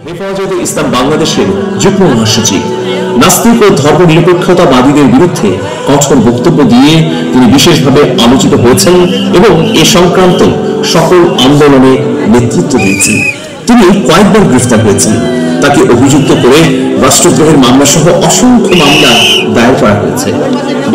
হেফাজতে ইসলাম বাংলাদেশের যুগ্ম মহাসচিব। নাস্তিক ও ধর্মনিরপেক্ষতাবাদীদের বিরুদ্ধে কঠোর বক্তব্য দিয়ে তিনি বিশেষভাবে আলোচিত হয়েছেন এবং এ সংক্রান্ত সকল আন্দোলনে নেতৃত্ব দিয়েছেন। তিনি কয়েকবার গ্রেফতার হয়েছেন। তাকে অভিযুক্ত করে রাষ্ট্রদ্রোহের মামলা সহ অসংখ্য মামলা দায়ের করা হয়েছে।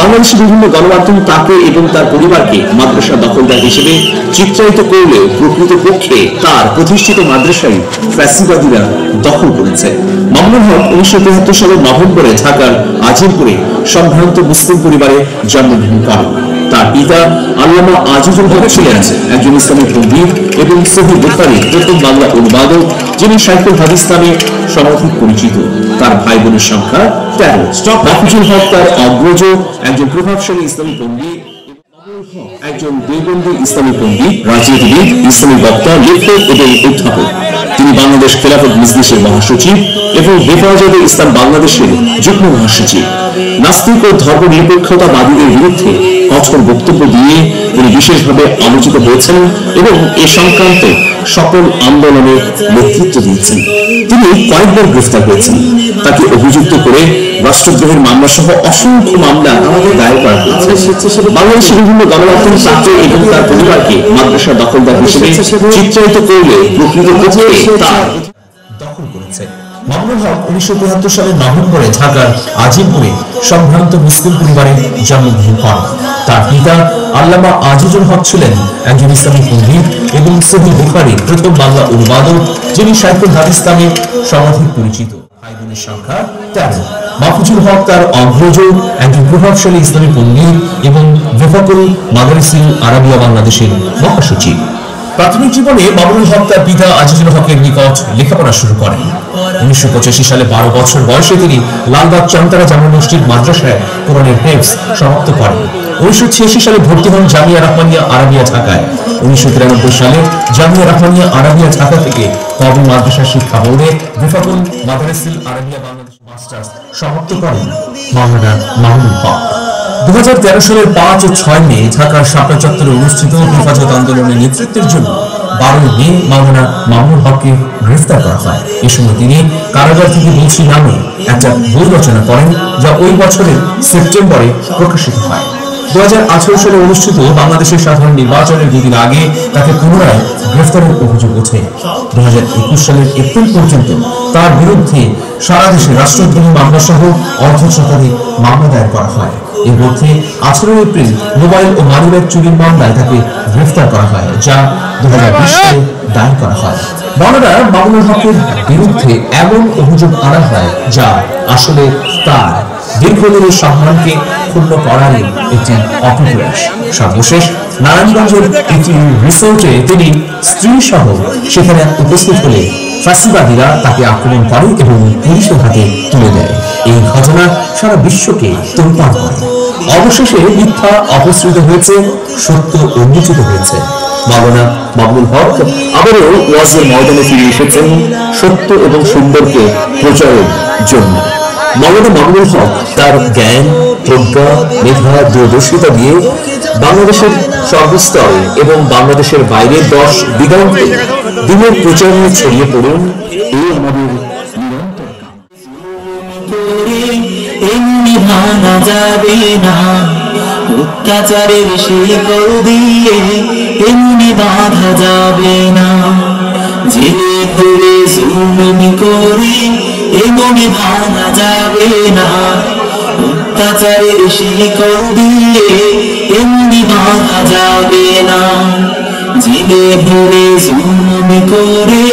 বাংলাদেশের বিভিন্ন গণমাধ্যম তাকে এবং তার পরিবারকে মাদ্রাসা দখলদার হিসেবে চিত্রায়িত করলে প্রকৃতপক্ষে তার প্রতিষ্ঠিত মাদ্রাসায় ফ্যাসিবাদীরা দখল করেছে। মামুনুল হক 1973 সালের নভেম্বরে ঢাকার আজিমপুরে সম্ভ্রান্ত মুসলিম পরিবারে জন্মগ্রহণ করেন। তার পিতা আল্লামা আজিজুল হক ছিলেন একজন ইসলামী পণ্ডিত এবং সহিহ বুখারীর প্রথম বাংলা অনুবাদক, যিনি শাইখুল হাদিস নামে সমধিক পরিচিত। তার ভাই বোনের সংখ্যা 13। মাহফুজুল হক তার অগ্রজ, একজন প্রভাবশালী ইসলামী পণ্ডিত, একজন দেওবন্দি ইসলামী পণ্ডিত, রাজনীতিবিদ, ইসলামী বক্তা, লেখক এবং অধ্যাপক। তিনি বাংলাদেশ খেলাফত মজলিসের মহাসচিব এবং হেফাজতে ইসলাম বাংলাদেশের যুগ্ম মহাসচিব। নাস্তিক ও ধর্মনিরপেক্ষতাবাদীদের বিরুদ্ধে কঠোর বক্তব্য দিয়ে তিনি বিশেষভাবে আলোচিত হয়েছেন এবং এ সংক্রান্ত সকল আন্দোলনে নেতৃত্ব দিয়েছেন। তিনি কয়েকবার গ্রেফতার হয়েছেন। তাকে অভিযুক্ত করে রাষ্ট্রদ্রোহের মামলা সহ অসংখ্য মামলা দায়ের করা হয়েছে। বাংলাদেশের বিভিন্ন গণমাধ্যম তাকে এবং তার পরিবারকে মাদ্রাসা দখলদার হিসেবে চিত্রায়িত করলে প্রকৃতপক্ষে তার দখল করেছে। মামুনুল হক 1973 সালের নভেম্বরে ঢাকার আজিমপুরে সম্ভ্রান্ত মুসলিম পরিবারে জন্মগ্রহণ করেন। তার পিতা আল্লামা আজিজুল হক ছিলেন একজন ইসলামী পণ্ডিত এবং সহিহ বুখারীর প্রথম বাংলা অনুবাদক, যিনি শাইখুল হাদিস নামে সমধিক পরিচিত। ভাই বোনের সংখ্যা 13। মাহফুজুল হক তার অগ্রজ, একজন প্রভাবশালী ইসলামী পণ্ডিত এবং ওয়াফাকুল মাদারিসিল আরাবিয়া বাংলাদেশের মহাসচিব। প্রাথমিক জীবনে মামুনুল হক তার পিতা আজিজুল হকের নিকট লেখাপড়া শুরু করেন। 1985 সালে 12 বছর বয়সে তিনি লালবাগ চান্তারা জামে মসজিদ মাদ্রাসায় কোরআনের হিফজ সমাপ্ত করেন। 1986 সালে ভর্তি হন জামিয়া রহমানিয়া আরাবিয়া ঢাকায়। 1993 সালে জামিয়া রহমানিয়া আরাবিয়া ঢাকা থেকে কওমি মাদ্রাসা শিক্ষা বোর্ডে ওয়াফাকুল মাদারিসিল আরাবিয়া বাংলাদেশ মাস্টার্স সমাপ্ত করেন মাওলানা মামুনুল হক। 2013 সালের 5 ও 6 মে ঢাকার শাপলা চত্বরে অনুষ্ঠিত হেফাজত আন্দোলনের নেতৃত্বের জন্য 12 মে মাওলানা মামুনুল হককে গ্রেফতার করা হয়। এ সময় তিনি কারাগার থেকে বলছি নামে একটা বই রচনা করেন, যা ওই বছরের সেপ্টেম্বরে প্রকাশিত হয়। 2018 সালে অনুষ্ঠিত বাংলাদেশের সাধারণ নির্বাচনের দুদিন আগে তাকে পুনরায় গ্রেফতারের অভিযোগ ওঠে। 2021 সালের এপ্রিল পর্যন্ত তার বিরুদ্ধে সারা দেশে রাষ্ট্রদ্রোহী মামলা সহ অর্ধশতাধিক মামলা দায়ের করা হয়। এর মধ্যে 18 এপ্রিল মোবাইল ও মানিব্যাগ চুরির মামলায় তাকে গ্রেফতার করা হয়, যা 2020 সালে দায়ের করা হয়। মাওলানা মামুনুল হকের বিরুদ্ধে এমন অভিযোগ আনা হয় যা আসলে তার দীর্ঘদিনের সম্মানকে ক্ষুণ্ণ করারই একটি অপপ্রয়াস। সর্বশেষ নারায়ণগঞ্জের একটি রিসোর্টে তিনি স্ত্রী সহ সেখানে উপস্থিত হলে ফ্যাসিবাদীরা তাকে আক্রমণ করে এবং পুলিশের হাতে তুলে দেয়। এই ঘটনা সারা বিশ্বকে তোলপাড় করে। অবশেষে মিথ্যা অপসৃত হয়েছে, সত্য উন্মোচিত হয়েছে। মাওলানা মামুনুল হক আবারও ওয়াজের ময়দানে ফিরে এসেছেন সত্য এবং সুন্দরকে প্রচারের জন্য। মাওলানা মামুনুল হক তার জ্ঞান, প্রজ্ঞা, মেধা, দূরদর্শিতা দিয়ে বাংলাদেশের সর্বস্তরে এবং বাংলাদেশের বাইরে 10 দিগন্তে দিনের প্রচারণে ছড়িয়ে পড়ুন। এই আমাদের অত্যাচারের শিকল দিয়ে এমনি বাঁধা যাবে না, জেনে ধরে জুলুম করে এমনি ভাঙা যাবে না। অত্যাচারের শিকল দিয়ে এমনি বাঁধা যাবে না, জেনে ধরে জুলুম করে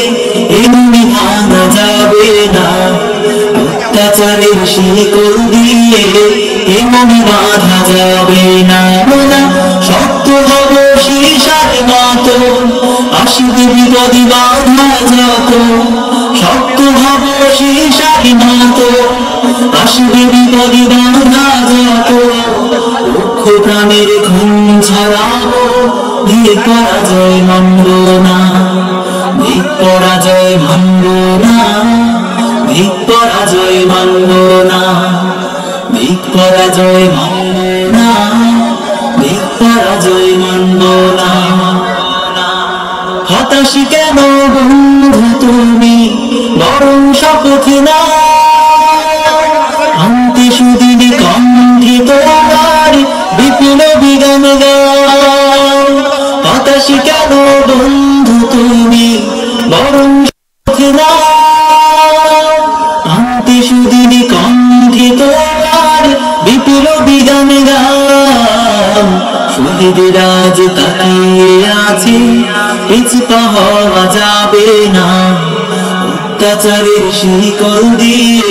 এমনি ভাঙা যাবে না। অত্যাচারের শিকল দিয়ে এমনি বাঁধা যাবে না। শক্ত হব সীসার মতো, আসবে বিপদে বাঁধা যত। শক্ত হব সীসার মতো, আসবে বিপদে বাঁধা যত। লক্ষ প্রাণের খুন ছাড়াবো, দিয়ে পরাজয় মানব না, দিক পরাজয় মানব না, দিক পরাজয় মানব না, দিক পরাজয় মানব না, দিক পরাজয় মানব না। হতাশ কেন বন্ধু তুমি, বরং শপথ না আনতে সুদিন কণ্ঠে তোমার বিপ্লবী গান গাও। হতাশ কেন বন্ধু তুমি, বরং শপথ না আনতে সুদিন কণ্ঠে তোমার বিপ্লবী গান গাও। শহীদের আজ তাকিয়ে আছে, পিছপা হওয়া যাবে না। অত্যাচারের শিকল দিয়ে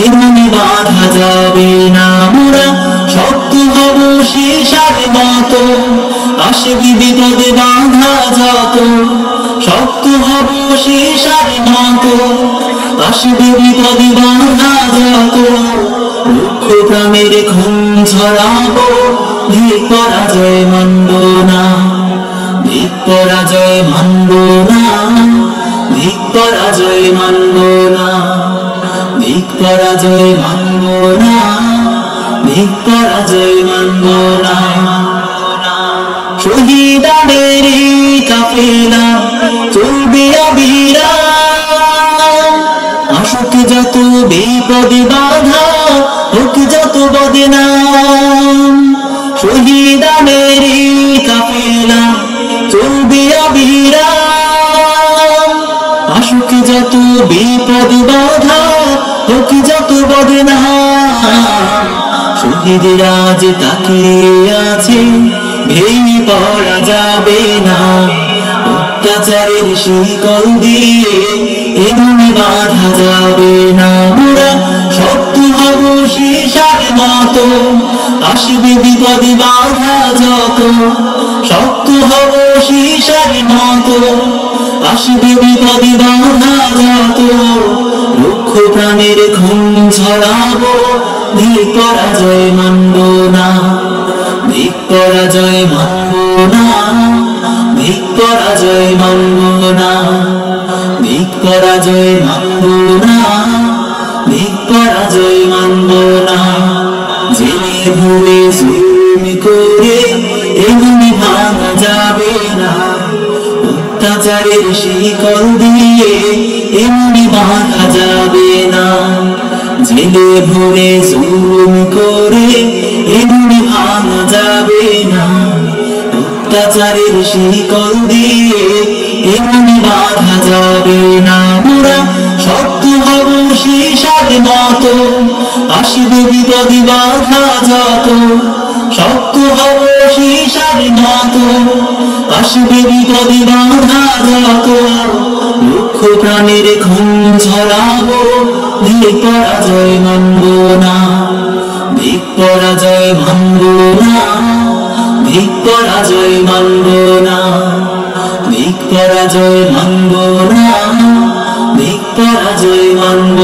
এমনি বাঁধা যাবে না। আমরা শক্ত হব সীসার মতো, আসবে বিপদে বাঁধা যত। শক্ত হব সীসার মতো, আসবে বিপদে বাঁধা যত। লক্ষ প্রাণের খুন ছড়াবো, ভিক পরাজয় মানব না, ভিক পরাজয় মানব না, ভিক পরাজয় মানব না, ভিক পরাজয় মানব না, ভিক পরাজয় মানব না। শহীদানের কাফেলা চলবে অবিরাম, আসুক যত বিপদে বাধা, হোক যত বদনাম। শহীদানের কাফেলা চলবে অবিরাম, আসুক যত বিপদ বাধা, হোক যত বদনাম। শহীদের আজ তাকিয়ে আছে, ভেঙে পড়া যাবে না। অত্যাচারের শিকল দিয়ে এমনি বাঁধা যাবে না। আমরা শক্ত হব সীসার মতো, আসবে বিপদে বাঁধা যত। শক্ত হব সীসার মতো, আসবে বিপদে বাঁধা যত। লক্ষ প্রাণের খুন ছড়াবো, ভিক পরাজয় মানব না, ভিক পরাজয় মানব না, ভিক পরাজয় মানব না, ভিক পরাজয় মানব না, ভিক পরাজয় মানব না। জেনে ভুলে জুলুম করে এমনি ভাঙা যাবে না। অত্যাচারের শিকল দিয়ে এমনি বাঁধা যাবে না। জেনে ভুলে জুলুম করে এমনি ভাঙা যাবে না। অত্যাচারের শিকল দিয়ে এমনি বাঁধা যাবে না। আমরা শক্ত হব সীসার মতো, আসবে বিপদে বাধা যত। শক্ত হব সীসার মতো, আসবে বিপদে বাধা যত। লক্ষ প্রাণের খুন ছড়াবো, ভিক পরাজয় মানব না, ভিক পরাজয় মানব না, ভিক পরাজয় মানব না, ভিক পরাজয় মানব না, ভিক পরাজয় মানব